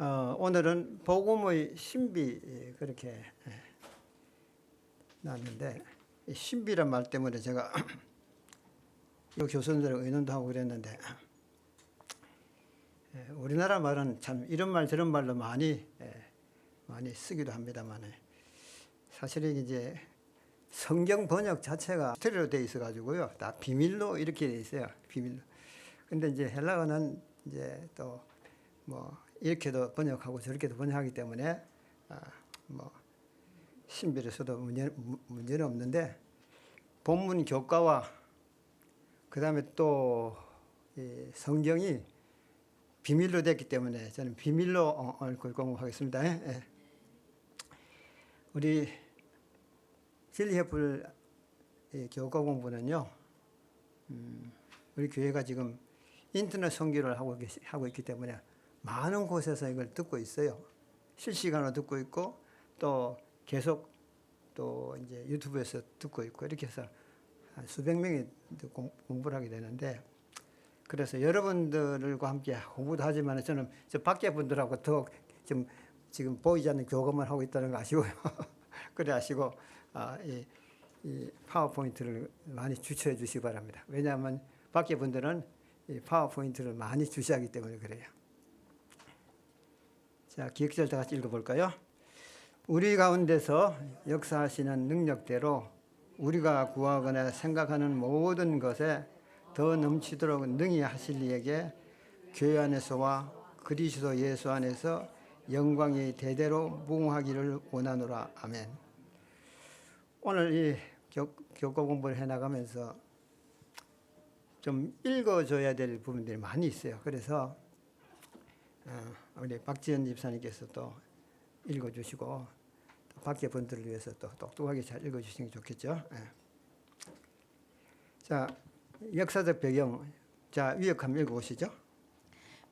오늘은 복음의 신비 그렇게 나왔는데, 이 신비란 말 때문에 제가 이 교수님들 의논도 하고 그랬는데, 우리나라 말은 참 이런 말 저런 말로 많이 쓰기도 합니다만, 사실은 이제 성경 번역 자체가 스테레오로 되어 있어 가지고요, 다 비밀로 이렇게 되어 있어요. 비밀로. 근데 이제 헬라어는 이제 또 뭐 이렇게도 번역하고 저렇게도 번역하기 때문에 뭐 신비를 써도 문제는 없는데, 본문 교과와 그 다음에 또 이 성경이 비밀로 됐기 때문에 저는 비밀로 오늘 공부하겠습니다. 예. 우리 진리협불 교과 공부는요, 우리 교회가 지금 인터넷 선교를 하고 있기 때문에 많은 곳에서 이걸 듣고 있어요. 실시간으로 듣고 있고, 또 계속 또 이제 유튜브에서 듣고 있고, 이렇게 해서 한 수백 명이 공부를 하게 되는데, 그래서 여러분들과 함께 공부도 하지만 저는 저 밖에 분들하고 더 지금 보이지 않는 교감을 하고 있다는 거 아시고요. 그래 아시고 이 파워포인트를 많이 주최해 주시기 바랍니다. 왜냐하면 밖에 분들은 이 파워포인트를 많이 주시하기 때문에 그래요. 자, 기억절 다 같이 읽어볼까요? 우리 가운데서 역사하시는 능력대로 우리가 구하거나 생각하는 모든 것에 더 넘치도록 능히 하실 이에게 교회 안에서와 그리스도 예수 안에서 영광이 대대로 무궁하기를 원하노라. 아멘. 오늘 이 교과 공부를 해나가면서 좀 읽어줘야 될 부분들이 많이 있어요. 그래서 우리 박지연 집사님께서 또 읽어주시고, 또 밖에 분들을 위해서 또 똑똑하게 잘 읽어주시는 게 좋겠죠. 자, 역사적 배경, 자, 위역 한번 읽어보시죠.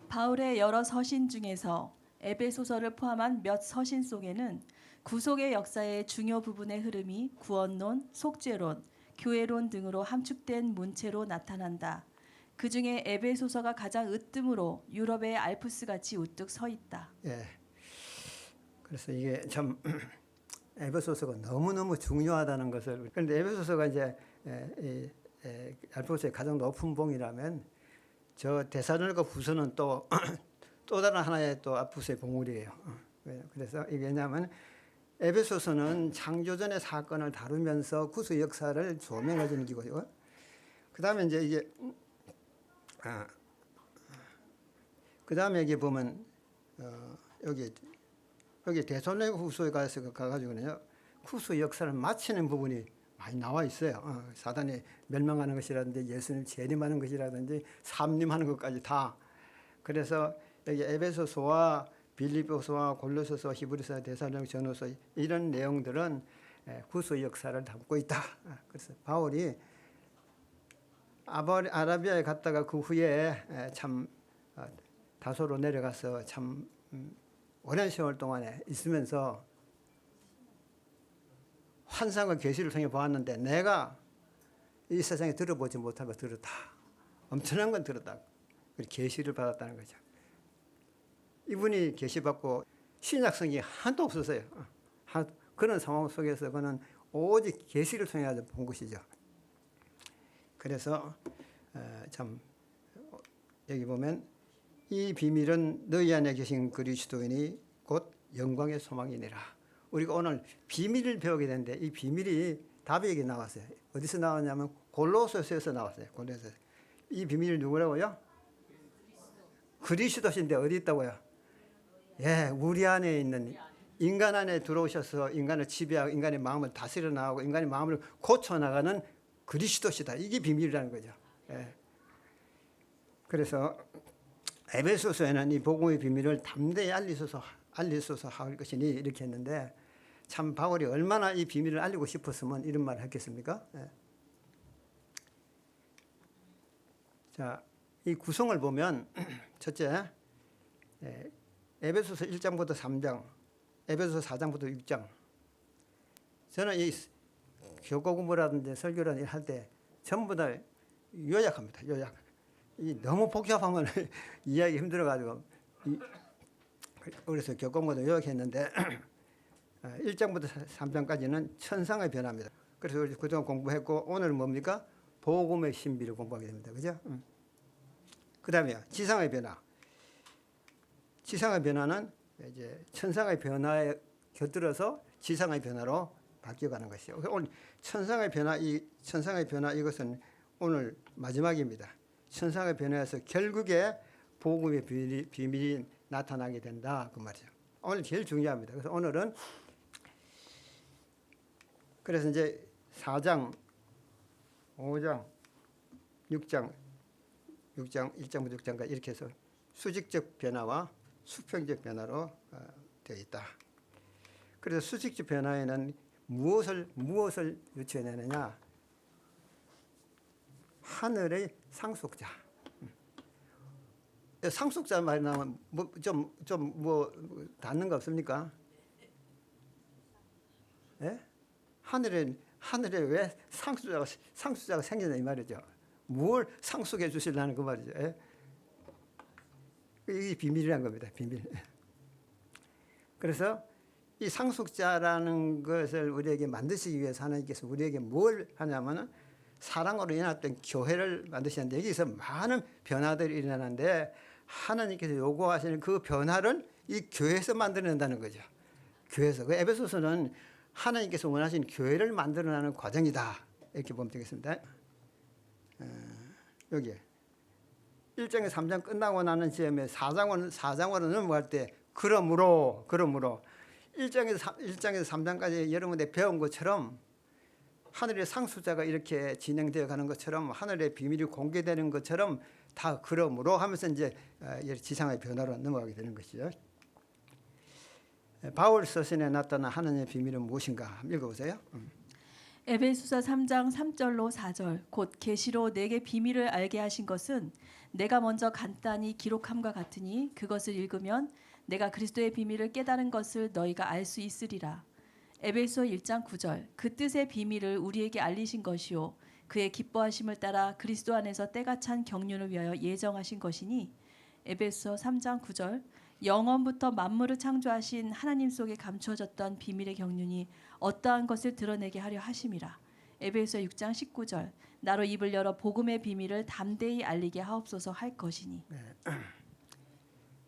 바울의 여러 서신 중에서 에베소서를 포함한 몇 서신 속에는 구속의 역사의 중요 부분의 흐름이 구원론, 속죄론, 교회론 등으로 함축된 문체로 나타난다. 그 중에 에베소서가 가장 으뜸으로 유럽의 알프스같이 우뚝 서 있다. 예. 그래서 이게 참 에베소서가 너무너무 중요하다는 것을, 그런데 에베소서가 이제 알프스의 가장 높은 봉이라면 저 데살로니가 후서는 또 다른 하나의 또 알프스의 봉우리예요. 그래서 이게 왜냐하면 에베소서는 창조전의 사건을 다루면서 구속 역사를 조명해 주는 기고요. 그 다음에 이제 이게 그 다음에 여기 보면 여기 데살로니가 후서에 가가지고는요, 구속 역사를 마치는 부분이 많이 나와 있어요. 사단이 멸망하는 것이라든지 예수님 재림하는 것이라든지 삼림하는 것까지 다. 그래서 여기 에베소서와 빌립보서와 골로새서, 히브리서, 데살로니가 전후서 이런 내용들은 구속 역사를 담고 있다. 그래서 바울이 아라비아에 갔다가 그 후에 참 다소로 내려가서 참 오랜 세월 동안에 있으면서 환상과 계시를 통해 보았는데, 내가 이 세상에 들어보지 못한 거 들었다. 엄청난 건 들었다. 계시를 받았다는 거죠. 이분이 계시받고 신약성이 하나도 없었어요. 그런 상황 속에서 그는 오직 계시를 통해 본 것이죠. 그래서 참 여기 보면 이 비밀은 너희 안에 계신 그리스도인이 곧 영광의 소망이니라. 우리가 오늘 비밀을 배우게 되는데, 이 비밀이 답이 여기 나왔어요. 어디서 나왔냐면 골로새서에서 나왔어요. 골로새. 이 비밀이 누구라고요? 그리스도신데 어디 있다고요? 예, 우리 안에 있는, 인간 안에 들어오셔서 인간을 지배하고 인간의 마음을 다스려 나가고 인간의 마음을 고쳐 나가는 그리스도시다. 이게 비밀이라는 거죠. 예. 그래서 에베소서에는 이 복음의 비밀을 담대히 알리소서 할 것이니 이렇게 했는데, 참 바울이 얼마나 이 비밀을 알리고 싶었으면 이런 말을 했겠습니까? 예. 자, 이 구성을 보면 첫째, 에베소서 1장부터 3장, 에베소서 4장부터 6장. 저는 이 교과 공부라든지 설교라든지 할 때 전부 다 요약합니다. 요약. 이 너무 복잡하면 이해하기 힘들어가지고 그래서 교과목도 요약했는데 1장부터 3장까지는 천상의 변화입니다. 그래서 우리 그동안 공부했고 오늘은 뭡니까? 복음의 신비를 공부하게 됩니다. 그죠? 그 다음에 지상의 변화. 지상의 변화는 이제 천상의 변화에 곁들여서 지상의 변화로 바뀌어가는 것이요. 오늘 천상의 변화, 이것은 오늘 마지막입니다. 천상의 변화에서 결국에 복음의 비밀이 나타나게 된다 그 말이죠. 오늘 제일 중요합니다. 그래서 오늘은 그래서 이제 4장, 5장, 6장, 1장부터 6장까지 이렇게 해서 수직적 변화와 수평적 변화로 되어 있다. 그래서 수직적 변화에는 무엇을 유추해내느냐? 하늘의 상속자. 상속자 말이 나오면 뭐 닿는 거 없습니까? 예? 하늘에 왜 상속자가 생기냐 이 말이죠. 뭘 상속해 주시려는 그 말이죠. 예? 이게 비밀이라는 겁니다. 비밀. 그래서 이 상속자라는 것을 우리에게 만드시기 위해서 하나님께서 우리에게 뭘 하냐면은 사랑으로 인했던 교회를 만드시는데 여기서 많은 변화들이 일어나는데 하나님께서 요구하시는 그 변화를 이 교회에서 만들어낸다는 거죠. 교회에서. 그 에베소서는 하나님께서 원하시는 교회를 만들어내는 과정이다. 이렇게 보면 되겠습니다. 여기 1장에서 3장 끝나고 나는 즈음에 4장으로 넘어갈 때 그러므로 1장에서 3장까지 여러분들 배운 것처럼 하늘의 상속자가 이렇게 진행되어 가는 것처럼 하늘의 비밀이 공개되는 것처럼 다 그러므로 하면서 이제 지상의 변화로 넘어가게 되는 것이죠. 바울 서신에 나타난 하나님의 비밀은 무엇인가? 한번 읽어보세요. 에베소서 3장 3절로 4절 곧 계시로 내게 비밀을 알게 하신 것은 내가 먼저 간단히 기록함과 같으니 그것을 읽으면 내가 그리스도의 비밀을 깨달은 것을 너희가 알 수 있으리라. 에베소 1장 9절 그 뜻의 비밀을 우리에게 알리신 것이요 그의 기뻐하심을 따라 그리스도 안에서 때가 찬 경륜을 위하여 예정하신 것이니 에베소 3장 9절 영원부터 만물을 창조하신 하나님 속에 감추어졌던 비밀의 경륜이 어떠한 것을 드러내게 하려 하심이라. 에베소 6장 19절 나로 입을 열어 복음의 비밀을 담대히 알리게 하옵소서 할 것이니.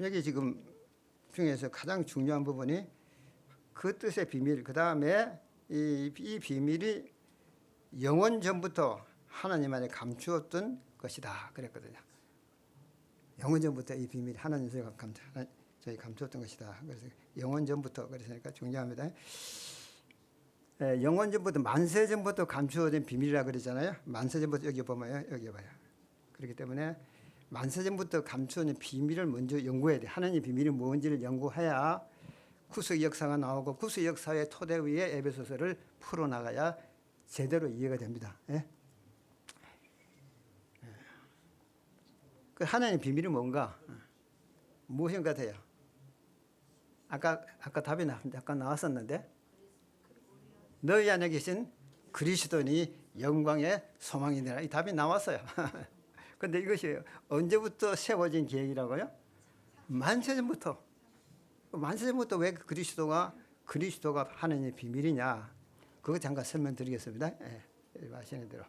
여기 지금 중에서 가장 중요한 부분이 그 뜻의 비밀, 그 다음에 이 비밀이 영원 전부터 하나님 안에 감추었던 것이다 그랬거든요. 영원 전부터 이 비밀이 하나님 저희 감추었던 것이다. 그래서 영원 전부터 그랬으니까 중요합니다. 영원 전부터 만세 전부터 감추어진 비밀이라 그러잖아요. 만세 전부터 여기 보면요, 여기 봐요. 그렇기 때문에 만세 전부터 감추어진 비밀을 먼저 연구해야 돼. 하나님의 비밀이 뭔지를 연구해야 구속 역사가 나오고 구속 역사의 토대 위에 에베소서를 풀어나가야 제대로 이해가 됩니다. 예? 그 하나님의 비밀이 뭔가 무엇인 것 같아요? 아까 답이 약간 나왔었는데 너희 안에 계신 그리스도니 영광의 소망이니라 이 답이 나왔어요. 그런데 이것이 언제부터 세워진 계획이라고요? 만세전부터. 만세전부터 왜 그리스도가 하나님의 비밀이냐? 그거 잠깐 설명드리겠습니다. 아시는 대로.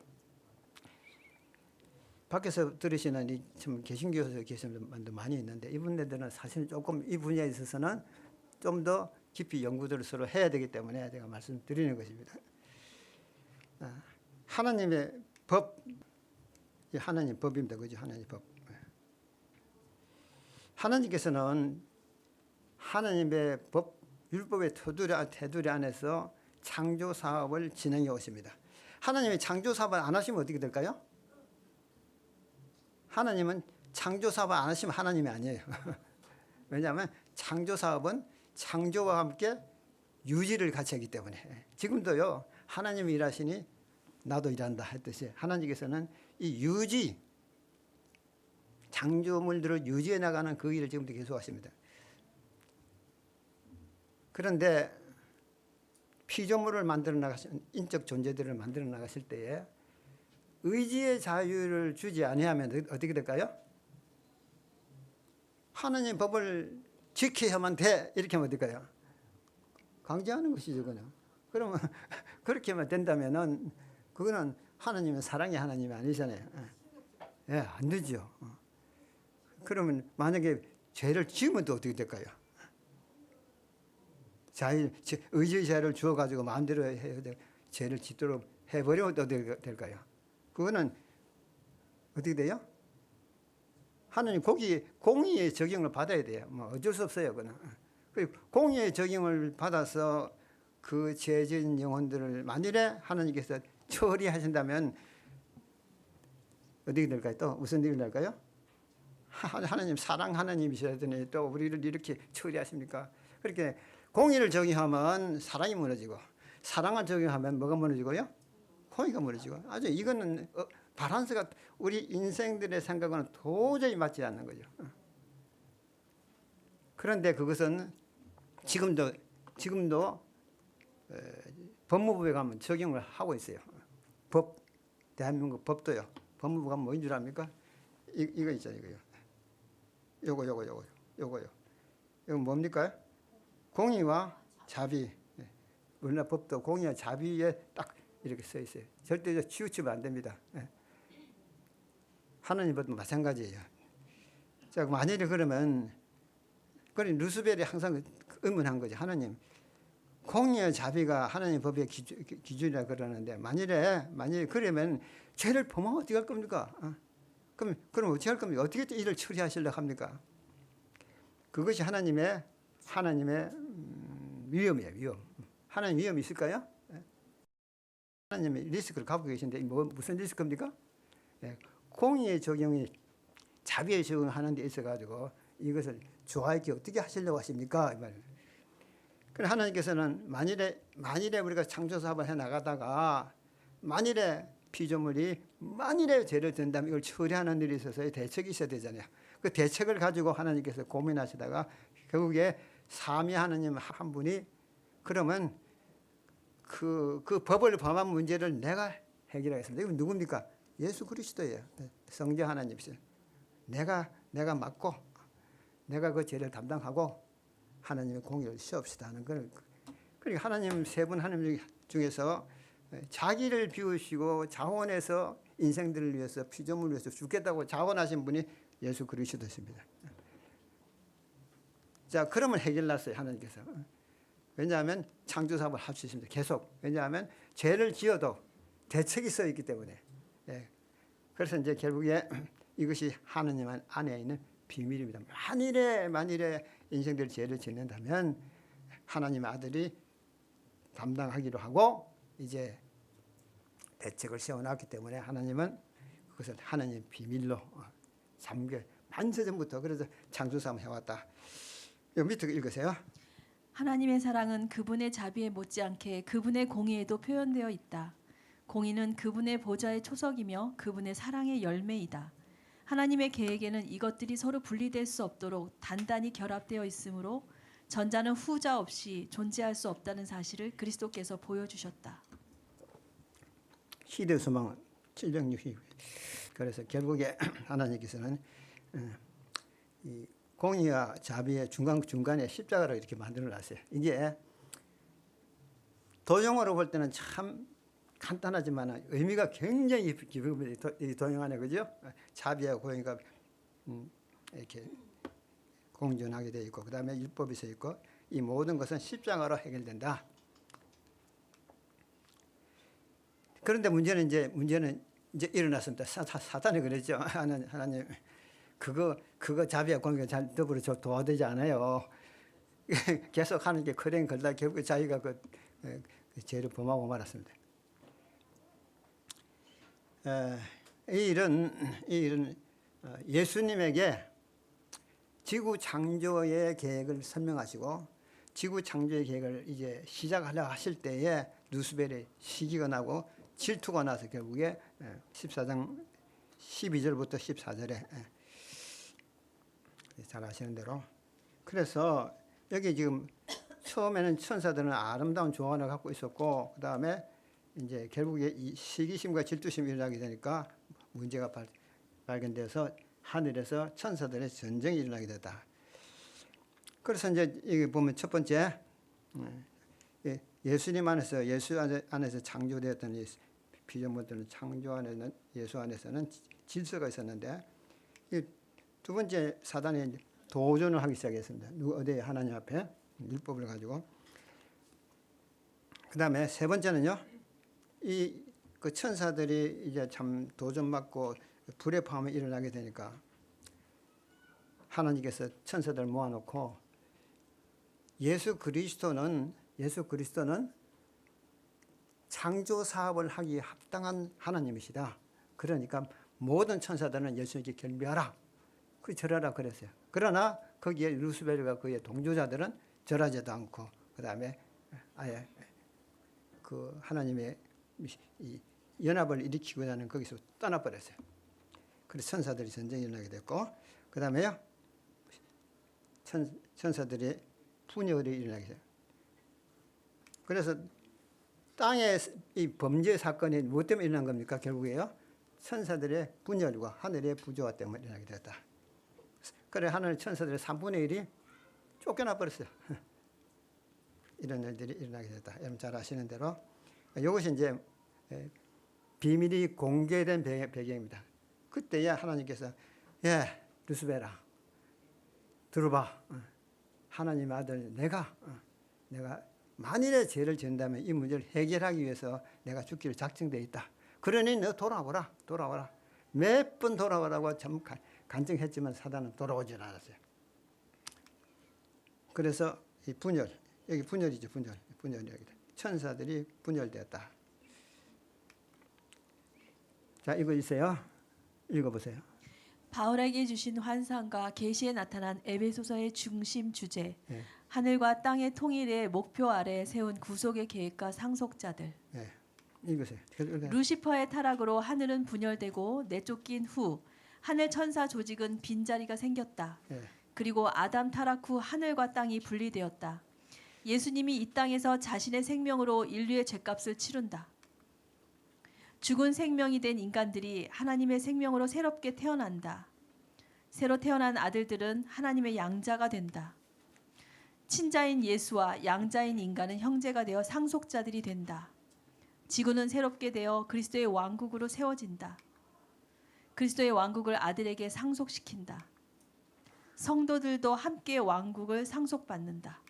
밖에서 들으시는 참 개신교에서 계시는 분들 많이 있는데 이분들은 사실 조금 이 분야에 있어서는 좀 더 깊이 연구들을 서로 해야 되기 때문에 제가 말씀드리는 것입니다. 하나님의 법, 하나님 법입니다. 그죠? 하나님 법. 하나님께서는 하나님의 법, 율법의 테두리 안에서 창조 사업을 진행해 오십니다. 하나님이 창조 사업을 안 하시면 어떻게 될까요? 하나님은 창조 사업을 안 하시면 하나님이 아니에요. 왜냐하면 창조 사업은 창조와 함께 유지를 같이 하기 때문에 지금도요 하나님이 일하시니 나도 일한다 했듯이 하나님께서는 이 유지 창조물들을 유지해 나가는 그 일을 지금도 계속 하십니다. 그런데 피조물을 만들어 나가신 인적 존재들을 만들어 나가실 때에 의지의 자유를 주지 아니하면 어떻게 될까요? 하나님 법을 지켜야만 돼. 이렇게 하면 어떨까요? 강제하는 것이죠, 그냥. 그러면 그렇게 하면 된다면은 그거는 하나님은 사랑의 하나님이 아니잖아요. 예, 안 되죠. 그러면 만약에 죄를 지으면 또 어떻게 될까요? 의지의 자유를 주어가지고 마음대로 해야 돼. 죄를 짓도록 해버리면 어떻게 될까요? 그거는 어떻게 돼요? 하나님 거기 공의의 적용을 받아야 돼요. 뭐 어쩔 수 없어요, 그는. 공의의 적용을 받아서 그 죄진 영혼들을 만일에 하나님께서 처리하신다면 어떻게 될까요? 또 무슨 일이 날까요? 하나님 사랑 하나님이셔야 되니 또 우리를 이렇게 처리하십니까? 그렇게 공의를 적용하면 사랑이 무너지고 사랑을 적용하면 뭐가 무너지고요? 공의가 무너지고 아주 이거는 밸런스가 우리 인생들의 생각과는 도저히 맞지 않는 거죠. 그런데 그것은 지금도 법무부에 가면 적용을 하고 있어요. 대한민국 법도요. 법무부가 뭐인 줄 압니까? 이거 있잖아요, 이거요. 요거요. 이건 뭡니까? 공의와 자비. 우리나라 법도 공의와 자비에 딱 이렇게 써 있어요. 절대 치우치면 안 됩니다. 하나님 법도 마찬가지예요. 자, 만일에 그러면 루스벨이 항상 의문한 거죠. 하나님, 공의와 자비가 하나님 법의 기준이라 그러는데 만일에 그러면 죄를 범하면 어떻게 할 겁니까? 그럼 어떻게 할 겁니까? 어떻게 일을 처리하시려고 합니까? 그것이 하나님의 위험이에요. 위험. 하나님 위험이 있을까요? 하나님의 리스크를 갖고 계신데 무슨 리스크입니까? 공의의 적용이 자비의 적용하는 데 있어가지고 이것을 좋아하게 어떻게 하시려고 하십니까? 이 말이에요. 그럼 하나님께서는 만일에 우리가 창조사업을 해나가다가 만일에 피조물이 만일에 죄를 든다면 이걸 처리하는 일이 있어서 대책이 있어야 되잖아요. 그 대책을 가지고 하나님께서 고민하시다가 결국에 삼위 하나님 한 분이 그러면 그 법을 범한 문제를 내가 해결하겠습니다. 이건 누굽니까? 예수 그리스도예요. 성자 하나님이세요. 내가 맡고 내가 그 죄를 담당하고 하나님의 공의를 시옵시다 하는 걸. 그러니까 하나님 세 분 하나님 중에서 자기를 비우시고 자원해서 인생들을 위해서 피조물을 위해서 죽겠다고 자원하신 분이 예수 그리스도십니다. 자, 그러면 해결났어요, 하나님께서. 왜냐하면 창조사업을 할 수 있습니다. 계속. 왜냐하면 죄를 지어도 대책이 써 있기 때문에. 그래서 이제 결국에 이것이 하나님 안에 있는 비밀입니다. 만일에 인생들 죄를 짓는다면 하나님의 아들이 담당하기로 하고 이제 대책을 세워놨기 때문에 하나님은 그것을 하나님의 비밀로 만세전부터 그래서 창조사업 해왔다. 요 밑에 읽으세요. 하나님의 사랑은 그분의 자비에 못지않게 그분의 공의에도 표현되어 있다. 공의는 그분의 보좌의 초석이며 그분의 사랑의 열매이다. 하나님의 계획에는 이것들이 서로 분리될 수 없도록 단단히 결합되어 있으므로 전자는 후자 없이 존재할 수 없다는 사실을 그리스도께서 보여주셨다. 시대 소망은 760. 그래서 결국에 하나님께서는 이 공의와 자비의 중간에 십자가를 이렇게 만들어놨어요. 이게 도형으로 볼 때는 참 간단하지만 의미가 굉장히 깊습니다. 이 도형 안에, 그죠? 자비와 공의가 이렇게 공존하게 되어 있고, 그 다음에 율법이 서 있고, 이 모든 것은 십자가로 해결된다. 그런데 문제는 이제 일어났습니다. 사탄이 그랬죠. 하나님, 그거 자비와 공의가 잘 더불어 도와되지 않아요. 계속 하는 게 커랭 걸다 결국에 자기가 그 죄를 범하고 말았습니다. 이 일은 예수님에게 지구 창조의 계획을 설명하시고 지구 창조의 계획을 이제 시작하려 하실 때에 루스벨의 시기가 나고 질투가 나서 결국에 14장 12절부터 14절에 잘 아시는 대로. 그래서 여기 지금 처음에는 천사들은 아름다운 조언을 갖고 있었고, 그 다음에 이제 결국에 이 시기심과 질투심이 일어나게 되니까 문제가 발견돼서 하늘에서 천사들의 전쟁이 일어나게 됐다. 그래서 이제 여기 보면 첫 번째 예수님 안에서 예수 안에서 창조되었던 이 피조물들은 창조 안에는 예수 안에서는 질서가 있었는데 이 두 번째 사단이 도전을 하기 시작했습니다. 누구 어디 하나님 앞에 율법을 가지고. 그다음에 세 번째는요. 이 그 천사들이 이제 참 도전받고 불의 포함이 일어나게 되니까 하나님께서 천사들 모아놓고 예수 그리스도는 창조 사업을 하기에 합당한 하나님이시다. 그러니까 모든 천사들은 예수님께 경배하라. 그 절하라 그랬어요. 그러나 거기에 루스벨과 그의 동조자들은 절하지도 않고 그다음에 아예 그 하나님의 이 연합을 일으키고자 하는 거기서 떠나버렸어요. 그래서 천사들이 전쟁이 일어나게 됐고 그다음에요. 천사들이 분열이 일어나게 돼요. 그래서 땅의 이 범죄 사건이 무엇 때문에 일어난 겁니까? 결국에요. 천사들의 분열과 하늘의 부조화 때문에 일어나게 되었다. 그래 하늘 천사들의 3분의 1이 쫓겨나 버렸어요. 이런 일들이 일어나게 됐다. 여러분 잘 아시는 대로 이것이 이제 비밀이 공개된 배경입니다. 그때야 하나님께서 루스벨아 들어봐. 하나님의 아들 내가 만일에 죄를 지은다면 이 문제를 해결하기 위해서 내가 죽기로 작정되어 있다. 그러니 너 돌아와라. 몇 번 돌아오라고 참 간증했지만 사단은 돌아오질 않았어요. 그래서 이 분열, 여기 분열이죠. 분열이 여기 천사들이 분열되었다. 자, 이거 있어요. 읽어보세요. 바울에게 주신 환상과 계시에 나타난 에베소서의 중심 주제, 네. 하늘과 땅의 통일의 목표 아래 세운 구속의 계획과 상속자들. 네. 읽으세요. 루시퍼의 타락으로 하늘은 분열되고 내쫓긴 후 하늘 천사 조직은 빈자리가 생겼다. 네. 그리고 아담 타락 후 하늘과 땅이 분리되었다. 예수님이 이 땅에서 자신의 생명으로 인류의 죗값을 치른다. 죽은 생명이 된 인간들이 하나님의 생명으로 새롭게 태어난다. 새로 태어난 아들들은 하나님의 양자가 된다. 친자인 예수와 양자인 인간은 형제가 되어 상속자들이 된다. 지구는 새롭게 되어 그리스도의 왕국으로 세워진다. 그리스도의 왕국을 아들에게 상속시킨다. 성도들도 함께 왕국을 상속받는다.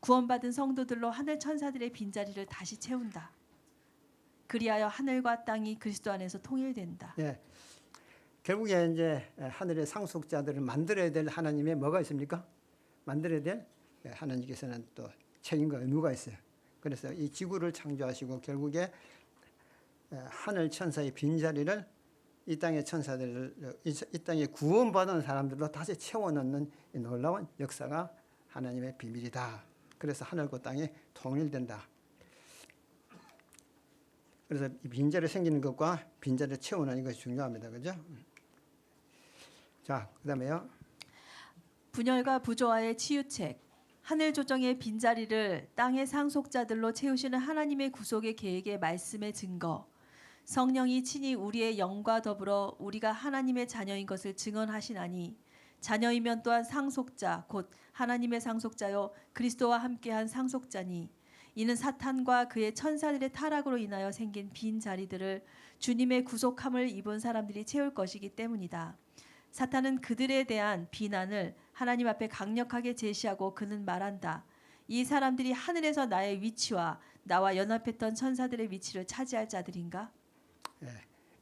구원받은 성도들로 하늘 천사들의 빈자리를 다시 채운다. 그리하여 하늘과 땅이 그리스도 안에서 통일된다. 예. 결국에 이제 하늘의 상속자들을 만들어야 될 하나님의 뭐가 있습니까? 만들어야 될 하나님께서는 또 책임과 의무가 있어요. 그래서 이 지구를 창조하시고 결국에 하늘 천사의 빈자리를 이 땅의 천사들, 이 땅에 구원받은 사람들로 다시 채워넣는 이 놀라운 역사가 하나님의 비밀이다. 그래서 하늘과 땅이 통일된다. 그래서 이 빈자리 생기는 것과 빈자리를 채우는 것이 중요합니다. 그죠? 자, 그다음에요. 분열과 부조화의 치유책. 하늘 조정의 빈자리를 땅의 상속자들로 채우시는 하나님의 구속의 계획의 말씀의 증거. 성령이 친히 우리의 영과 더불어 우리가 하나님의 자녀인 것을 증언하시나니 자녀이면 또한 상속자 곧 하나님의 상속자요 그리스도와 함께한 상속자니 이는 사탄과 그의 천사들의 타락으로 인하여 생긴 빈 자리들을 주님의 구속함을 입은 사람들이 채울 것이기 때문이다. 사탄은 그들에 대한 비난을 하나님 앞에 강력하게 제시하고 그는 말한다. 이 사람들이 하늘에서 나의 위치와 나와 연합했던 천사들의 위치를 차지할 자들인가?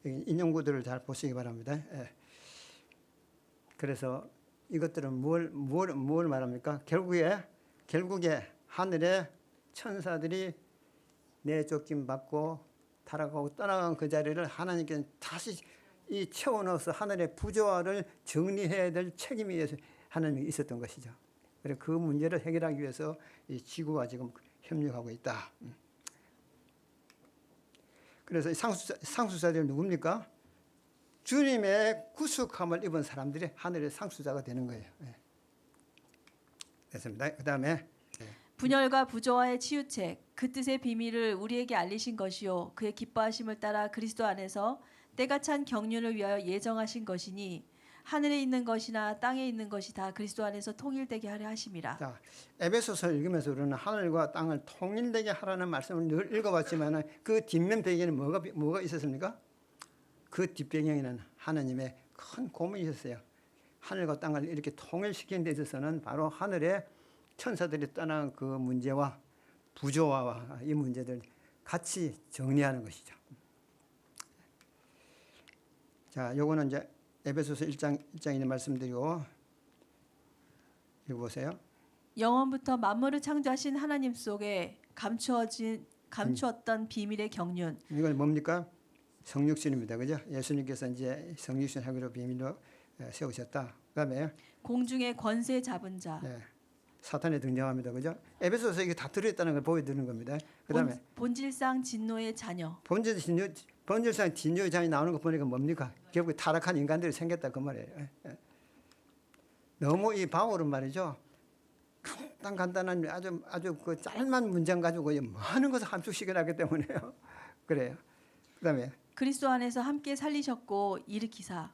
인용구들을 잘 보시기 바랍니다. 그래서 이것들은 뭘 말합니까? 결국에 하늘에 천사들이 내쫓김 받고 타락하고 떠나간 그 자리를 하나님께서 다시 이 채워넣어서 하늘의 부조화를 정리해야 될 책임이 하나님이 있었던 것이죠. 그래서 그 문제를 해결하기 위해서 이 지구가 지금 협력하고 있다. 그래서 상속자들이 누굽니까? 주님의 구속함을 입은 사람들이 하늘의 상속자가 되는 거예요. 됐습니다. 그 다음에 분열과 부조화의 치유책, 그 뜻의 비밀을 우리에게 알리신 것이요 그의 기뻐하심을 따라 그리스도 안에서 때가 찬 경륜을 위하여 예정하신 것이니 하늘에 있는 것이나 땅에 있는 것이 다 그리스도 안에서 통일되게 하려 하심이라. 자, 에베소서를 읽으면서 우리는 하늘과 땅을 통일되게 하라는 말씀을 늘 읽어봤지만 그 뒷면 배경에는 뭐가 있었습니까? 그 뒷배경에는 하나님의 큰 고민이 있었어요. 하늘과 땅을 이렇게 통일시키는 데 있어서는 바로 하늘에 천사들이 떠난 그 문제와 부조화와 이 문제들 같이 정리하는 것이죠. 자, 요거는 이제 에베소서 1장 있는 말씀드리고 읽어보세요. 영원부터 만물을 창조하신 하나님 속에 감추었던 비밀의 경륜. 이건 뭡니까? 성육신입니다. 그죠? 예수님께서 이제 성육신 하기로 비밀로 세우셨다. 그다음에 공중의 권세 잡은 자. 네, 사탄이 등장합니다. 그죠? 에베소서 이게 다 들어있다는 걸 보여드리는 겁니다. 그다음에 본질상 진노의 자녀. 본질상 진노의 자녀이 나오는 거 보니까 뭡니까? 결국 타락한 인간들이 생겼다 그 말이에요. 너무 이 바울은 말이죠. 간단한 아주 그 짧은 문장 가지고 많은 것을 함축시켜 놨기 때문에요. 그래요. 그다음에 그리스도 안에서 함께 살리셨고 일으키사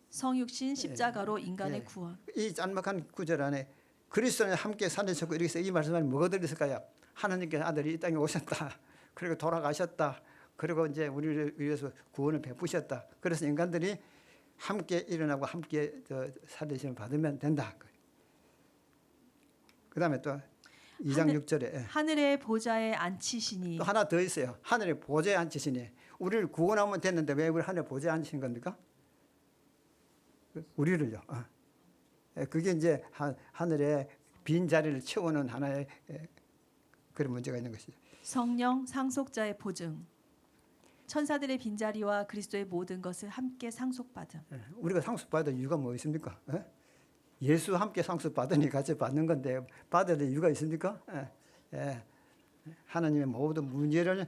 성육신 십자가로 인간의 구원. 이 짤막한 구절 안에 그리스도는 함께 살리셨고 이렇게 이 말씀에 뭐가 들었을까요? 하나님께서 아들이 이 땅에 오셨다. 그리고 돌아가셨다. 그리고 이제 우리를 위해서 구원을 베푸셨다. 그래서 인간들이 함께 일어나고 함께 살리심을 받으면 된다. 그다음에 또 2장 6절에 하늘의 보좌에 앉히시니. 또 하나 더 있어요. 하늘의 보좌에 앉히시니. 우리를 구원하면 됐는데 왜 우리 하늘 보좌에 앉히신 겁니까? 우리를요. 그게 이제 하늘의 빈 자리를 채우는 하나의 그런 문제가 있는 것이죠. 성령 상속자의 보증. 천사들의 빈자리와 그리스도의 모든 것을 함께 상속받음. 우리가 상속받을 이유가 뭐 있습니까? 예수 함께 상속받으니 같이 받는 건데 받을 이유가 있습니까? 하나님의 모든 문제를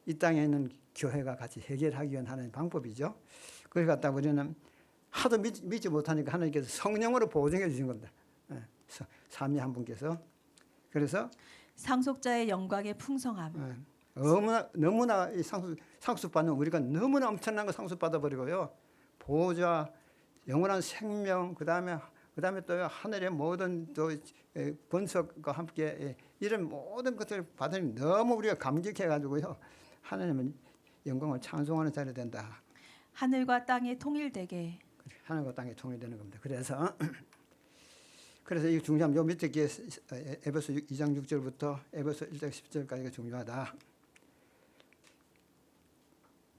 이 땅에 있는 교회가 같이 해결하기 위한 하나님의 방법이죠. 그걸 갖다 우리는 하도 믿지 못하니까 하나님께서 성령으로 보증해 주신 겁니다. 삼위 한 분께서. 그래서 상속자의 영광의 풍성함. 너무나 이 상속받는 우리가 너무나 엄청난 거 상속받아 버리고요. 보좌, 영원한 생명, 그다음에 또 하늘의 모든 또 번석과 함께 이런 모든 것들을 받으니 너무 우리가 감격해 가지고요. 하나님은 영광을 찬송하는 자리 된다. 하늘과 땅이 통일되게. 하늘과 땅이 통일되는 겁니다. 그래서 이 중요한 요 밑에 에베소 2장 6절부터 에베소 1장 10절까지가 중요하다.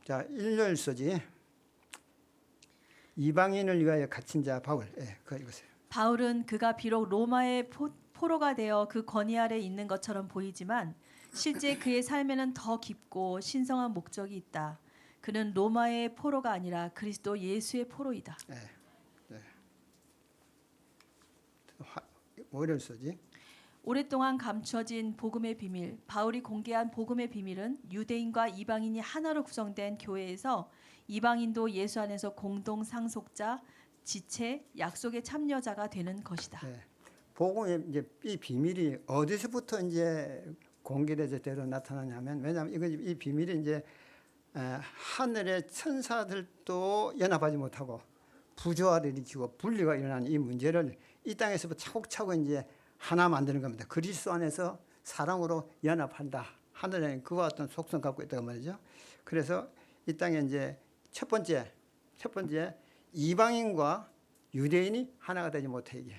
자, 일요일서지 이방인을 위하여 갇힌 자 바울. 그거 읽으세요. 바울은 그가 비록 로마의 포로가 되어 그 권위 아래 있는 것처럼 보이지만 실제 그의 삶에는 더 깊고 신성한 목적이 있다. 그는 로마의 포로가 아니라 그리스도 예수의 포로이다. 월요일서지. 오랫동안 감춰진 복음의 비밀, 바울이 공개한 복음의 비밀은 유대인과 이방인이 하나로 구성된 교회에서 이방인도 예수 안에서 공동 상속자, 지체, 약속의 참여자가 되는 것이다. 복음의 이제 이 비밀이 어디서부터 이제 공개돼서 대로 나타나냐면, 왜냐하면 이 비밀이 이제 하늘의 천사들도 연합하지 못하고 부조화를 일으키고 분리가 일어나는 이 문제를 이 땅에서부터 차곡차곡 이제 하나 만드는 겁니다. 그리스도 안에서 사랑으로 연합한다. 하늘에 그와 같은 속성 갖고 있다고 말이죠. 그래서 이 땅에 이제 첫 번째 이방인과 유대인이 하나가 되지 못해 이게.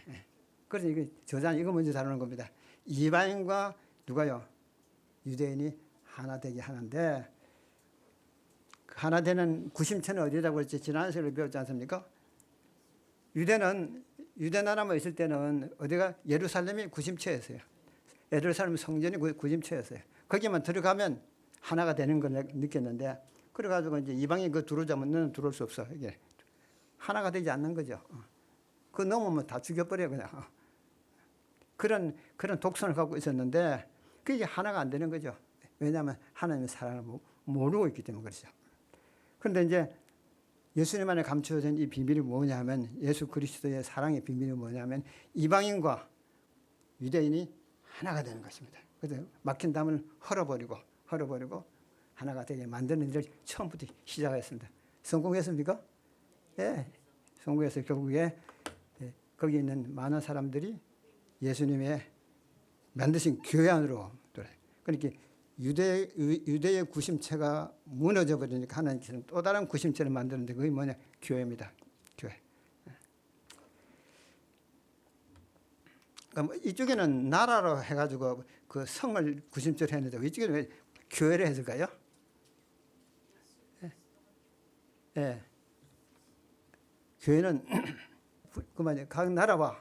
그래서 이게 저자는 이거 먼저 다루는 겁니다. 이방인과 누가요? 유대인이 하나 되게 하는데 하나 되는 구심체는 어디라고 했지? 지난 시간에 배웠지 않습니까? 유대 나라만 있을 때는 어디가 예루살렘이 구심체였어요. 예루살렘 성전이 구심체였어요. 거기만 들어가면 하나가 되는 걸 느꼈는데 그래가지고 이제 이방인 그 들어오자면 너는 들어올 수 없어. 이게 하나가 되지 않는 거죠. 그 넘으면 다 죽여버려 그냥. 그런 독선을 갖고 있었는데 그게 하나가 안 되는 거죠. 왜냐하면 하나님의 사랑을 모르고 있기 때문에 그렇죠. 그런데 이제 예수님 안에 감추어진 이 비밀이 뭐냐 하면 예수 그리스도의 사랑의 비밀이 뭐냐면 이방인과 유대인이 하나가 되는 것입니다. 그래서 막힌 담을 헐어버리고 하나가 되게 만드는 일을 처음부터 시작했습니다. 성공했습니까? 예, 송구해서 결국에 거기 있는 많은 사람들이 예수님의 만드신 교회 안으로 들어요. 그러니까 유대의 구심체가 무너져 버리니까 하나님께서는 또 다른 구심체를 만드는데 그게 뭐냐? 교회입니다. 교회. 그러니까 이쪽에는 나라로 해가지고 그 성을 구심체로 했는데 이쪽에는 왜 교회를 했을까요? 예. 교회는 그만 각 나라와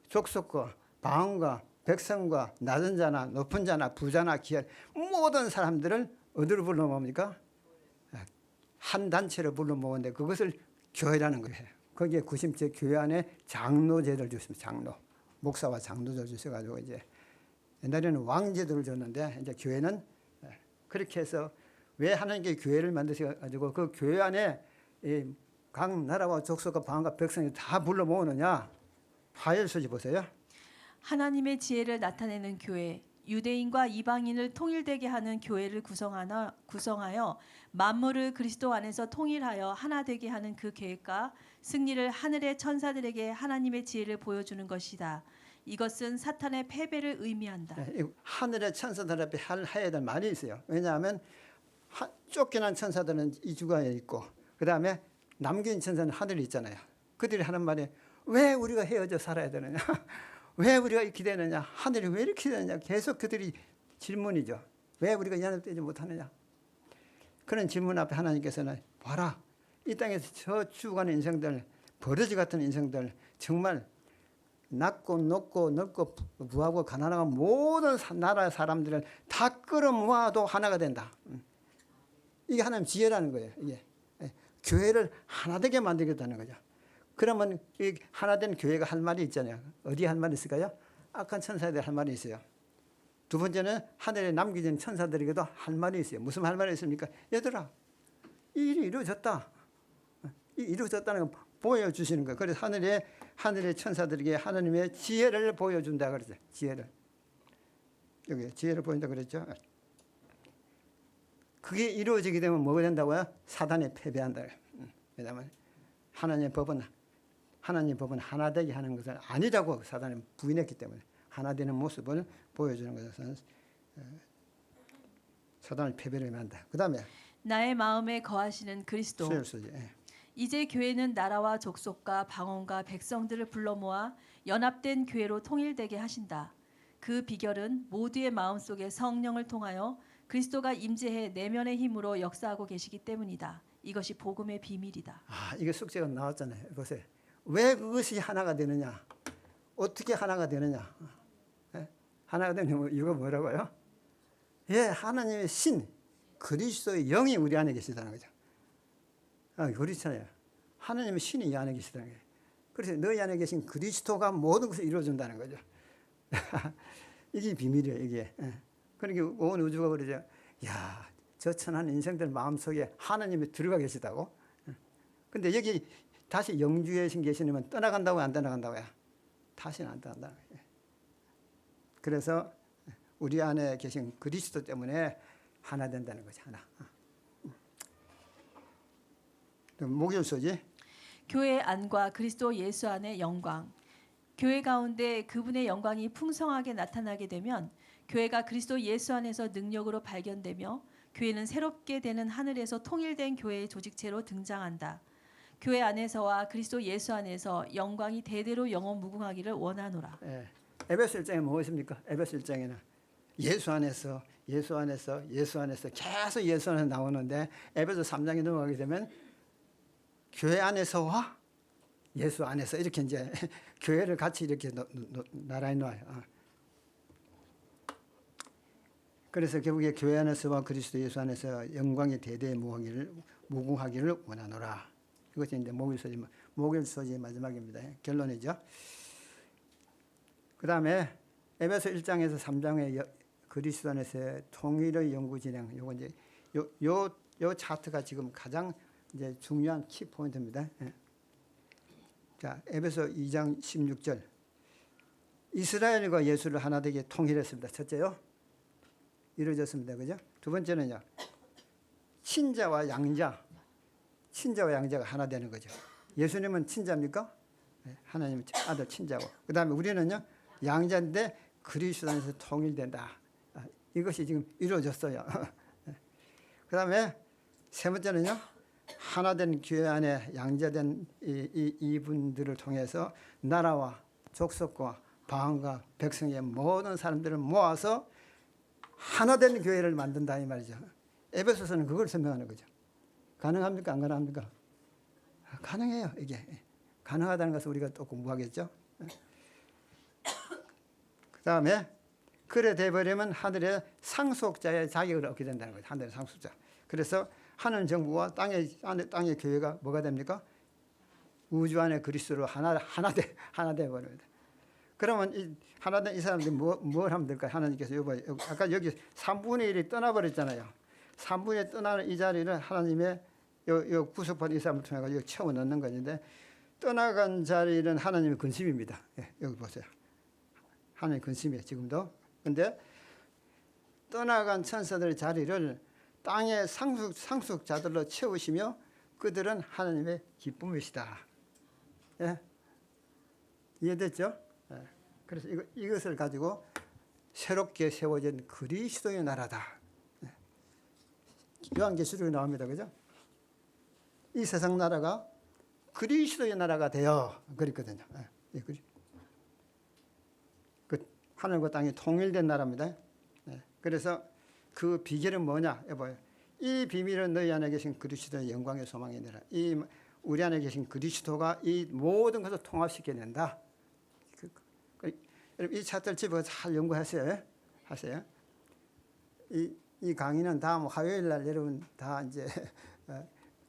족속과 방언과 백성과 낮은 자나 높은 자나 부자나 귀한 모든 사람들을 어디로 불러 모읍니까? 한 단체로 불러 모으는데 그것을 교회라는 거예요. 거기에 구심체 교회 안에 장로제를 주십니다. 장로. 목사와 장로제를 주셔가지고 이제 옛날에는 왕제도를 줬는데 이제 교회는 그렇게 해서 왜 하나님께 교회를 만드셔가지고 그 교회 안에 각 나라와 족속과 방언과 백성이 다 불러 모으느냐? 하엘서지 보세요. 하나님의 지혜를 나타내는 교회, 유대인과 이방인을 통일되게 하는 교회를 구성하여 만물을 그리스도 안에서 통일하여 하나 되게 하는 그 계획과 승리를 하늘의 천사들에게 하나님의 지혜를 보여주는 것이다. 이것은 사탄의 패배를 의미한다. 하늘의 천사들 앞에 해야 될 말이 있어요. 왜냐하면 쫓겨난 천사들은 이 주관에 있고 그 다음에 남긴 천사는 하늘에 있잖아요. 그들이 하는 말이 왜 우리가 헤어져 살아야 되느냐? 왜 우리가 이렇게 되느냐? 하늘이 왜 이렇게 되느냐? 계속 그들이 질문이죠. 왜 우리가 연합되지 못하느냐? 그런 질문 앞에 하나님께서는 봐라. 이 땅에서 저 죽어가는 인생들, 버러지 같은 인생들, 정말 낮고 높고 넓고 부하고 가난하고 모든 나라의 사람들을 다 끌어모아도 하나가 된다. 이게 하나님 지혜라는 거예요. 이게 교회를 하나 되게 만들겠다는 거죠. 그러면 이 하나된 교회가 할 말이 있잖아요. 어디에 할 말이 있을까요? 악한 천사들 할 말이 있어요. 두 번째는 하늘에 남겨진 천사들에게도 할 말이 있어요. 무슨 할 말이 있습니까? 얘들아, 이 일이 이루어졌다. 이루어졌다는 걸 보여주시는 거예요. 그래서 하늘의 천사들에게 하나님의 지혜를 보여준다 그랬어요. 지혜를. 여기 지혜를 보인다 그랬죠. 그게 이루어지게 되면 뭐가 된다고요? 사단에 패배한다. 왜냐하면 하나님의 법은 하나 되게 하는 것은 아니라고 사단이 부인했기 때문에 하나 되는 모습을 보여주는 것은 사단을 패배를 한다. 그 다음에 나의 마음에 거하시는 그리스도. 이제 교회는 나라와 족속과 방언과 백성들을 불러 모아 연합된 교회로 통일되게 하신다. 그 비결은 모두의 마음속에 성령을 통하여 그리스도가 임재해 내면의 힘으로 역사하고 계시기 때문이다. 이것이 복음의 비밀이다. 이게 숙제가 나왔잖아요. 보세요. 왜 그것이 하나가 되느냐? 어떻게 하나가 되느냐? 하나가 되는 이유가 뭐라고요? 하나님의 신, 그리스도의 영이 우리 안에 계시다는 거죠. 그렇잖아요. 하나님의 신이 이 안에 계시다는 거예요. 그래서 너희 안에 계신 그리스도가 모든 것을 이루어준다는 거죠. 이게 비밀이에요. 이게. 그러니까 온 우주가 그러죠. 야, 저 천한 인생들 마음속에 하나님이 들어가 계시다고? 근데 여기 다시 영주에 계시면 떠나간다고 안 떠나간다고요? 다시는 안 떠난다는 거예요. 그래서 우리 안에 계신 그리스도 때문에 하나 된다는 거죠. 하나. 목요일서지. 교회 안과 그리스도 예수 안의 영광. 교회 가운데 그분의 영광이 풍성하게 나타나게 되면 교회가 그리스도 예수 안에서 능력으로 발견되며 교회는 새롭게 되는 하늘에서 통일된 교회의 조직체로 등장한다. 교회 안에서와 그리스도 예수 안에서 영광이 대대로 영원 무궁하기를 원하노라. 에베소 1장에 무엇입니까? 에베소 1장에는 예수 안에서 계속 예수 안에서 나오는데 에베소 3장에 넘어가게 되면 교회 안에서와 예수 안에서 이렇게 이제 교회를 같이 이렇게 나란히 놔요. 그래서 결국에 교회 안에서와 그리스도 예수 안에서 영광의 대대의 무궁하기를 원하노라. 이것이 이제 목요일서지의 마지막입니다. 결론이죠. 그 다음에 에베소 1장에서 3장의 그리스도 안에서의 통일의 연구 진행. 요거 이제 요 차트가 지금 가장 이제 중요한 키 포인트입니다. 자, 에베소 2장 16절. 이스라엘과 예수를 하나 되게 통일했습니다. 첫째요. 이루어졌습니다. 그죠? 두 번째는요. 친자와 양자가 하나 되는 거죠. 예수님은 친자입니까? 네, 하나님 아들 친자고. 그 다음에 우리는요 양자인데 그리스도 안에서 통일된다. 이것이 지금 이루어졌어요. 그 다음에 세 번째는요 하나된 교회 안에 양자된 이분들을 통해서 나라와 족속과 방언과 백성의 모든 사람들을 모아서 하나된 교회를 만든다 이 말이죠. 에베소서는 그걸 설명하는 거죠. 가능합니까? 안 가능합니까? 가능해요. 이게 가능하다는 것을 우리가 또 공부하겠죠. 그 다음에 그래 돼버리면 하늘의 상속자의 자격을 얻게 된다는 거죠. 하늘의 상속자. 그래서 하늘 정부와 땅의 교회가 뭐가 됩니까? 우주 안에 그리스도로 하나 돼 버립니다. 그러면 이 하나된 이 사람들이 뭘 하면 될까요? 하나님께서 아까 여기 3분의 1이 떠나버렸잖아요. 3분의 1 떠나는 이 자리를 하나님의 요 구속받은 이 사람을 통해 가지고 채워 넣는 것인데 떠나간 자리는 하나님의 근심입니다. 예, 여기 보세요. 하나님의 근심이에요. 지금도. 근데 떠나간 천사들의 자리를 땅의 상속자들로 채우시며 그들은 하나님의 기쁨이시다. 예? 이해됐죠? 예. 그래서 이것을 가지고 새롭게 세워진 그리스도의 나라다. 예. 요한계시록에 나옵니다. 그죠? 이 세상 나라가 그리스도의 나라가 되어 그랬거든요. 예. 그 하늘과 땅이 통일된 나라입니다. 예. 그래서 그 비결은 뭐냐? 여보요. 이 비밀은 너희 안에 계신 그리스도의 영광의 소망이니라. 이 우리 안에 계신 그리스도가 이 모든 것을 통합시켜야 된다. 여러분 이 차트를 집에 가서 잘 연구하세요. 하세요. 이 강의는 다음 화요일 날 여러분 다 이제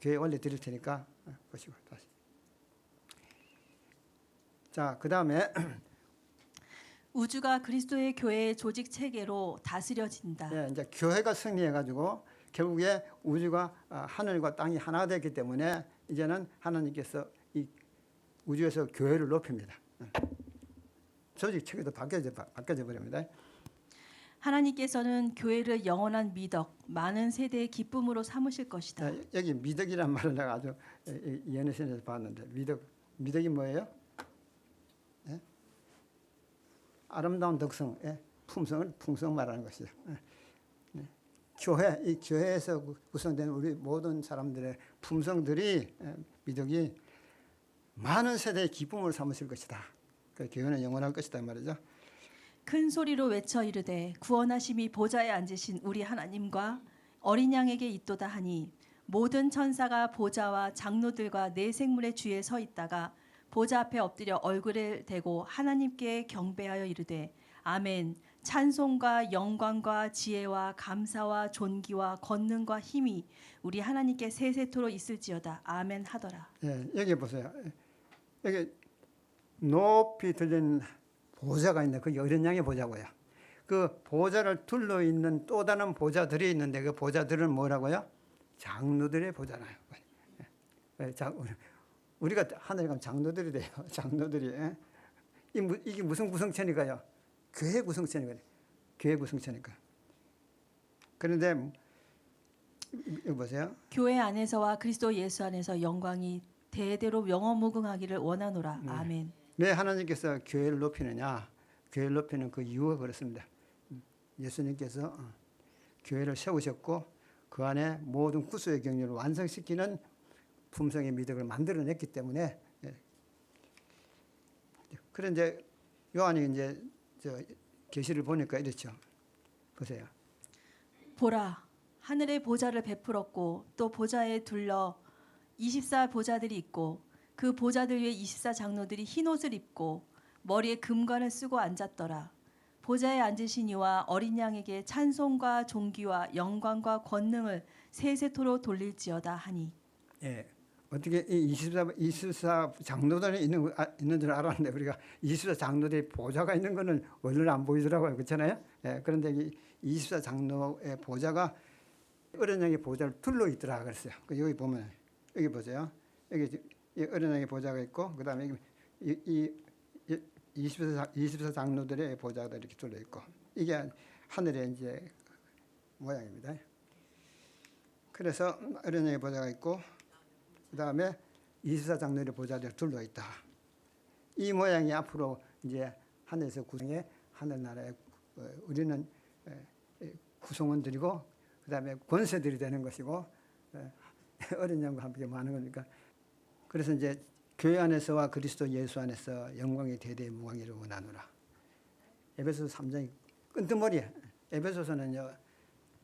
교회 올려 드릴 테니까 보시고 다시. 자, 그다음에 우주가 그리스도의 교회의 조직 체계로 다스려진다. 예, 이제 교회가 승리해 가지고 결국에 우주가 하늘과 땅이 하나 되기 때문에 이제는 하나님께서 이 우주에서 교회를 높입니다. 조직 체계도 바뀌어져 버립니다. 하나님께서는 교회를 영원한 미덕, 많은 세대의 기쁨으로 삼으실 것이다. 여기 미덕이란 말을 내가 아주 연애신에서 봤는데 미덕이 뭐예요? 예? 아름다운 덕성, 예? 풍성 말하는 것이죠. 예? 교회, 이 교회에서 구성된 우리 모든 사람들의 품성들이 미덕이 많은 세대의 기쁨을 삼으실 것이다. 그 교회는 영원할 것이다 말이죠. 큰 소리로 외쳐 이르되 구원하심이 보좌에 앉으신 우리 하나님과 어린 양에게 있도다 하니 모든 천사가 보좌와 장로들과 네 생물의 주에 서 있다가 보좌 앞에 엎드려 얼굴을 대고 하나님께 경배하여 이르되 아멘. 찬송과 영광과 지혜와 감사와 존귀와 권능과 힘이 우리 하나님께 세세토록 있을지어다. 아멘 하더라. 예, 여기 보세요. 여기 높이 들린 보좌가 있는데 그게 어린 양의 보좌고요. 그 보좌를 둘러 있는 또 다른 보좌들이 있는데 그 보좌들은 뭐라고요? 장로들의 보좌나요. 우리가 하늘에 가면 장로들이 돼요. 장로들이. 이게 무슨 구성체니까요? 교회 구성체니까요. 교회 구성체니까. 그런데 여기 보세요. 교회 안에서와 그리스도 예수 안에서 영광이 대대로 영원무궁하기를 원하노라. 아멘. 왜 하나님께서 교회를 높이느냐? 교회를 높이는 그 이유가 그렇습니다. 예수님께서 교회를 세우셨고 그 안에 모든 구속의 경륜을 완성시키는 품성의 미덕을 만들어냈기 때문에 그런데 요한이 이제 계시를 보니까 이렇죠. 보세요. 보라 하늘의 보좌를 베풀었고 또 보좌에 둘러 24 보좌들이 있고 그 보좌들 위에 24 장로들이 흰 옷을 입고 머리에 금관을 쓰고 앉았더라. 보좌에 앉으신 이와 어린 양에게 찬송과 존귀와 영광과 권능을 세세토록 돌릴지어다 하니. 예. 어떻게 이 24 장로들이 있는 줄 알았는데 우리가 24 장로들이 보좌가 있는 거는 원래는 안 보이더라고요. 그렇잖아요. 예. 그런데 이 24 장로의 보좌가 어린 양의 보좌를 둘러 있더라 그랬어요. 여기 보면 여기 보세요. 여기 어린 양의 보좌가 있고 그다음에 이 24 장로들의 보좌가 이렇게 둘러 있고 이게 하늘의 이제 모양입니다. 그래서 어린 양의 보좌가 있고 그다음에 24장로의 보좌들 둘러 있다. 이 모양이 앞으로 이제 하늘에서 구성해 하늘나라의 우리는 구성원들이고 그다음에 권세들이 되는 것이고 어린 양과 함께 많은 거니까 그래서 이제 교회 안에서와 그리스도 예수 안에서 영광이 대대의 무광이를 원하노라. 에베소서 3장이 끈뜨머리에 에베소서는요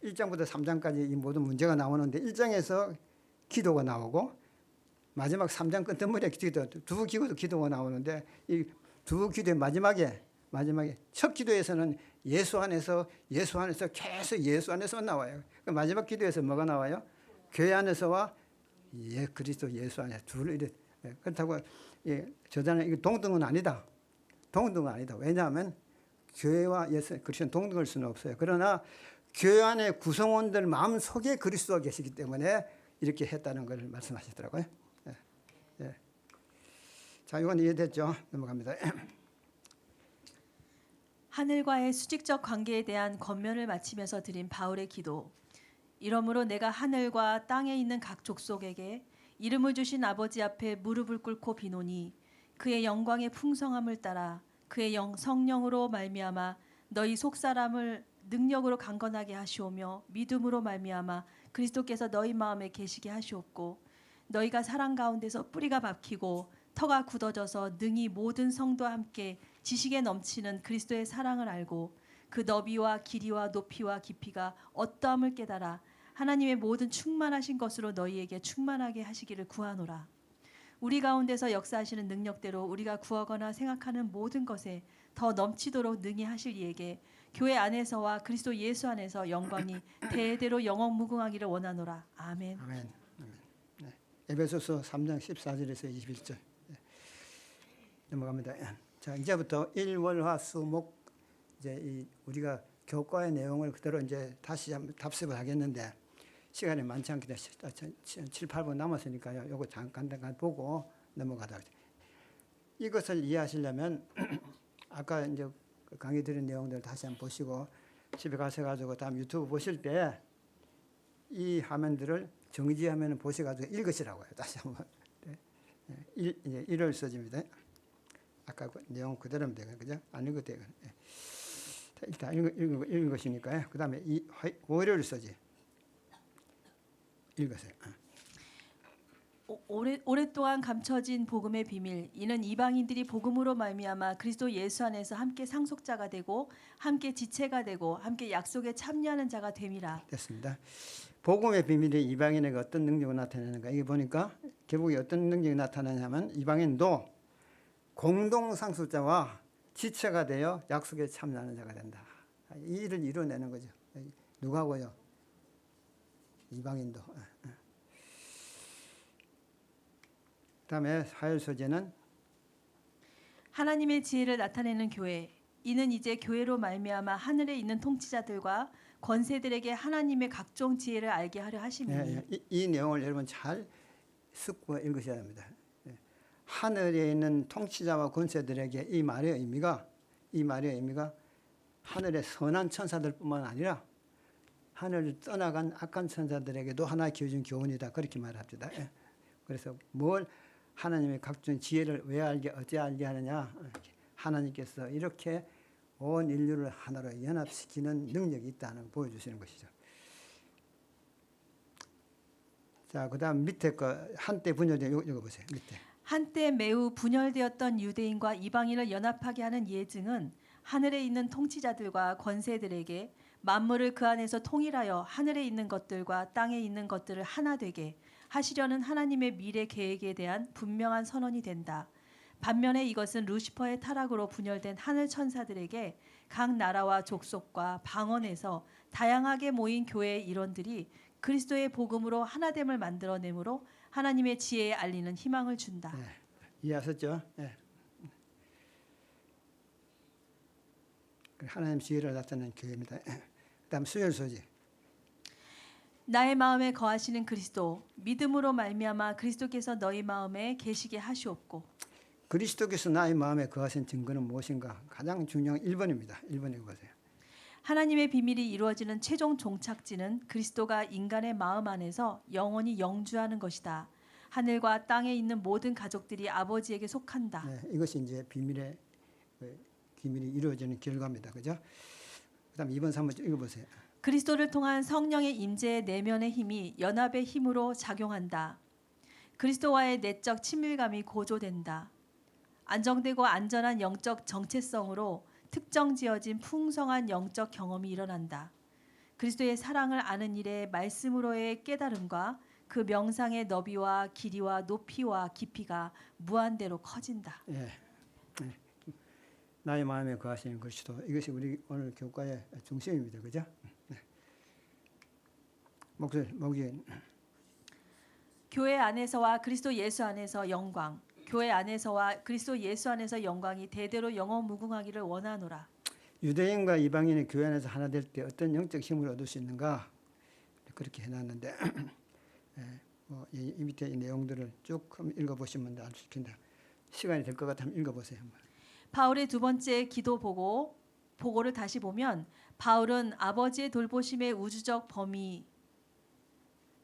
1장부터 3장까지 이 모든 문제가 나오는데 1장에서 기도가 나오고 마지막 3장 끈뜨머리에 두 기도도 기도가 나오는데 이 두 기도의 마지막에 첫 기도에서는 예수 안에서 계속 예수 안에서 나와요. 그 마지막 기도에서 뭐가 나와요? 교회 안에서와 그리스도 예수 안에 둘 이래. 그렇다고 저자는 이거 동등은 아니다. 동등은 아니다. 왜냐하면 교회와 예수 그리스도는 동등할 수는 없어요. 그러나 교회 안에 구성원들 마음 속에 그리스도가 계시기 때문에 이렇게 했다는 걸 말씀하시더라고요. 예. 자, 이건 이해됐죠? 넘어갑니다. 하늘과의 수직적 관계에 대한 권면을 마치면서 드린 바울의 기도. 이러므로 내가 하늘과 땅에 있는 각 족속에게 이름을 주신 아버지 앞에 무릎을 꿇고 비노니 그의 영광의 풍성함을 따라 그의 성령으로 말미암아 너희 속사람을 능력으로 강건하게 하시오며 믿음으로 말미암아 그리스도께서 너희 마음에 계시게 하시옵고 너희가 사랑 가운데서 뿌리가 박히고 터가 굳어져서 능히 모든 성도와 함께 지식에 넘치는 그리스도의 사랑을 알고 그 너비와 길이와 높이와 깊이가 어떠함을 깨달아 하나님의 모든 충만하신 것으로 너희에게 충만하게 하시기를 구하노라. 우리 가운데서 역사하시는 능력대로 우리가 구하거나 생각하는 모든 것에 더 넘치도록 능히 하실 이에게 교회 안에서와 그리스도 예수 안에서 영광이 대대로 영원무궁하기를 원하노라. 아멘. 아멘. 네. 에베소서 3장 14절에서 21절. 넘어갑니다. 자, 이제부터 일월화수목 이제 우리가 교과의 내용을 그대로 이제 다시 한번 답습을 하겠는데 시간이 많지 않기 때문에 7, 8분 남았으니까요. 요거 잠깐 보고 넘어가도록. 이것을 이해하시려면 아까 이제 강의 드린 내용들 다시 한번 보시고 집에 가셔가지고 다음 유튜브 보실 때 이 화면들을 정지하면 보셔가지고 읽으시라고요. 다시 한번. 이제 1월 써집니다. 아까 그 내용 그대로면 되거든요. 그죠? 안 읽어도 되거든요. 일단 읽은 것이니까요. 그 다음에 월요일 써지. 읽으세요. 오랫동안 감춰진 복음의 비밀 이는 이방인들이 복음으로 말미암아 그리스도 예수 안에서 함께 상속자가 되고 함께 지체가 되고 함께 약속에 참여하는 자가 됨이라. 됐습니다. 복음의 비밀이 이방인에게 어떤 능력을 나타내는가? 이게 보니까 결국에 어떤 능력이 나타나냐면 이방인도 공동 상속자와 지체가 되어 약속에 참여하는 자가 된다. 이 일을 이루어내는 거죠. 누가고요? 이방인도. 그다음에 화요일 소재는 하나님의 지혜를 나타내는 교회. 이는 이제 교회로 말미암아 하늘에 있는 통치자들과 권세들에게 하나님의 각종 지혜를 알게 하려 하심이니. 이 내용을 여러분 잘 습고 읽으셔야 합니다. 하늘에 있는 통치자와 권세들에게 이 말의 의미가 하늘의 선한 천사들뿐만 아니라 하늘을 떠나간 악한 천사들에게도 하나 기울인 교훈이다. 그렇게 말합니다. 그래서 뭘 하나님의 각종 지혜를 왜 알게 어찌 알게 하느냐? 하나님께서 이렇게 온 인류를 하나로 연합시키는 능력이 있다는 걸 보여주시는 것이죠. 자, 그다음 밑에 거 한때 분열된 이거 보세요. 밑에. 한때 매우 분열되었던 유대인과 이방인을 연합하게 하는 예증은 하늘에 있는 통치자들과 권세들에게 만물을 그 안에서 통일하여 하늘에 있는 것들과 땅에 있는 것들을 하나 되게 하시려는 하나님의 미래 계획에 대한 분명한 선언이 된다. 반면에 이것은 루시퍼의 타락으로 분열된 하늘 천사들에게 각 나라와 족속과 방언에서 다양하게 모인 교회의 일원들이 그리스도의 복음으로 하나됨을 만들어내므로 하나님의 지혜에 알리는 희망을 준다. 네, 이해하셨죠? 네. 하나님 지혜를 나타내는 교회입니다. 그다음 수요일 소지. 나의 마음에 거하시는 그리스도 믿음으로 말미암아 그리스도께서 너희 마음에 계시게 하시옵고. 그리스도께서 나의 마음에 거하신 증거는 무엇인가? 가장 중요한 1번입니다. 1번 읽어보세요. 하나님의 비밀이 이루어지는 최종 종착지는 그리스도가 인간의 마음 안에서 영원히 영주하는 것이다. 하늘과 땅에 있는 모든 가족들이 아버지에게 속한다. 네, 이것이 이제 비밀의 기밀이 이루어지는 결과입니다. 그죠? 그다음 2번 3번 읽어보세요. 그리스도를 통한 성령의 임재의 내면의 힘이 연합의 힘으로 작용한다. 그리스도와의 내적 친밀감이 고조된다. 안정되고 안전한 영적 정체성으로 특정 지어진 풍성한 영적 경험이 일어난다. 그리스도의 사랑을 아는 일에 말씀으로의 깨달음과 그 명상의 너비와 길이와 높이와 깊이가 무한대로 커진다. 예. 네. 나의 마음에 거하시는 그리스도, 이것이 우리 오늘 교과의 중심입니다. 그죠? 네. 목적인 교회 안에서와 그리스도 예수 안에서 영광, 교회 안에서와 그리스도 예수 안에서 영광이 대대로 영원무궁하기를 원하노라. 유대인과 이방인의 교회 안에서 하나 될 때 어떤 영적 힘을 얻을 수 있는가, 그렇게 해놨는데 이 밑에 이 내용들을 쭉 읽어보시면 알 수 있겠다. 시간이 될 것 같으면 읽어보세요. 바울의 두 번째 기도 보고를 다시 보면 바울은 아버지의 돌보심의 우주적 범위,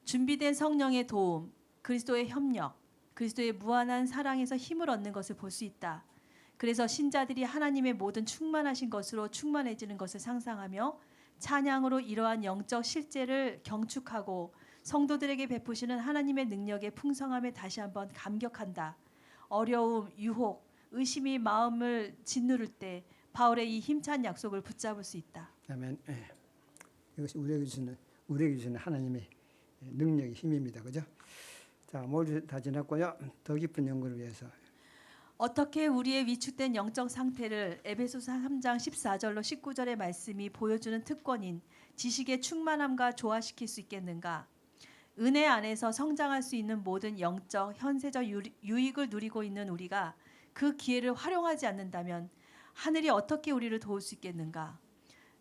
준비된 성령의 도움, 그리스도의 협력, 그리스도의 무한한 사랑에서 힘을 얻는 것을 볼 수 있다. 그래서 신자들이 하나님의 모든 충만하신 것으로 충만해지는 것을 상상하며 찬양으로 이러한 영적 실제를 경축하고 성도들에게 베푸시는 하나님의 능력의 풍성함에 다시 한번 감격한다. 어려움, 유혹, 의심이 마음을 짓누를 때 바울의 이 힘찬 약속을 붙잡을 수 있다. 아멘. 예. 이것이 우리에게 주시는 하나님의 능력의 힘입니다. 그죠? 자, 모두 다 지났고요. 더 깊은 연구를 위해서 어떻게 우리의 위축된 영적 상태를 에베소서 3장 14절로 19절의 말씀이 보여주는 특권인 지식의 충만함과 조화시킬 수 있겠는가? 은혜 안에서 성장할 수 있는 모든 영적 현세적 유익을 누리고 있는 우리가 그 기회를 활용하지 않는다면 하늘이 어떻게 우리를 도울 수 있겠는가?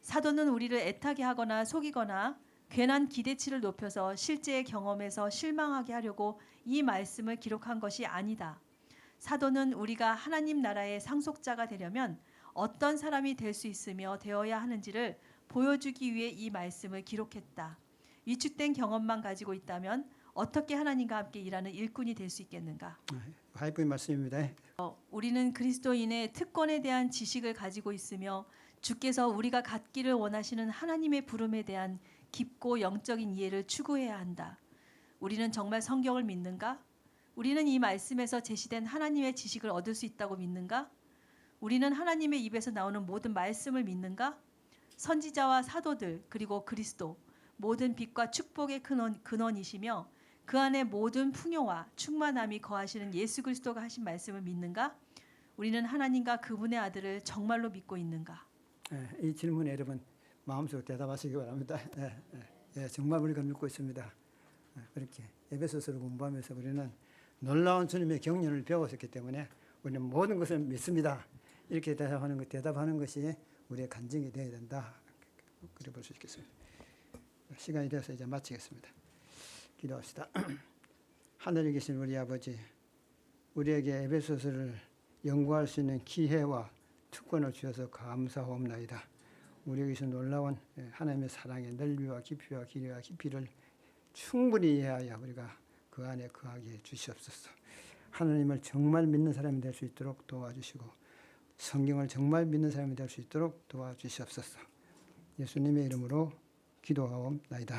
사도는 우리를 애타게 하거나 속이거나 괜한 기대치를 높여서 실제의 경험에서 실망하게 하려고 이 말씀을 기록한 것이 아니다. 사도는 우리가 하나님 나라의 상속자가 되려면 어떤 사람이 될 수 있으며 되어야 하는지를 보여주기 위해 이 말씀을 기록했다. 위축된 경험만 가지고 있다면 어떻게 하나님과 함께 일하는 일꾼이 될 수 있겠는가? 하이프의 말씀입니다. 우리는 그리스도인의 특권에 대한 지식을 가지고 있으며 주께서 우리가 갖기를 원하시는 하나님의 부름에 대한 깊고 영적인 이해를 추구해야 한다. 우리는 정말 성경을 믿는가? 우리는 이 말씀에서 제시된 하나님의 지식을 얻을 수 있다고 믿는가? 우리는 하나님의 입에서 나오는 모든 말씀을 믿는가? 선지자와 사도들 그리고 그리스도 모든 빛과 축복의 근원이시며 그 안에 모든 풍요와 충만함이 거하시는 예수 그리스도가 하신 말씀을 믿는가? 우리는 하나님과 그분의 아들을 정말로 믿고 있는가? 이 질문에 여러분 마음속으로 대답하시기 바랍니다. 정말 우리가 믿고 있습니다. 그렇게 에베소서를 공부하면서 우리는 놀라운 주님의 경륜을 배웠었기 때문에 우리는 모든 것을 믿습니다. 이렇게 대답하는 것이 우리의 간증이 되어야 된다. 그래 볼 수 있겠습니다. 시간이 돼서 이제 마치겠습니다. 기도합시다. 하늘에 계신 우리 아버지, 우리에게 에베소서를 연구할 수 있는 기회와 특권을 주셔서 감사하옵나이다. 우리에게 계신 놀라운 하나님의 사랑의 넓이와 깊이와 길이와 깊이를 충분히 이해하여 우리가 그 안에 거하게 해 주시옵소서. 하나님을 정말 믿는 사람이 될 수 있도록 도와주시고 성경을 정말 믿는 사람이 될 수 있도록 도와주시옵소서. 예수님의 이름으로 기도하옵나이다.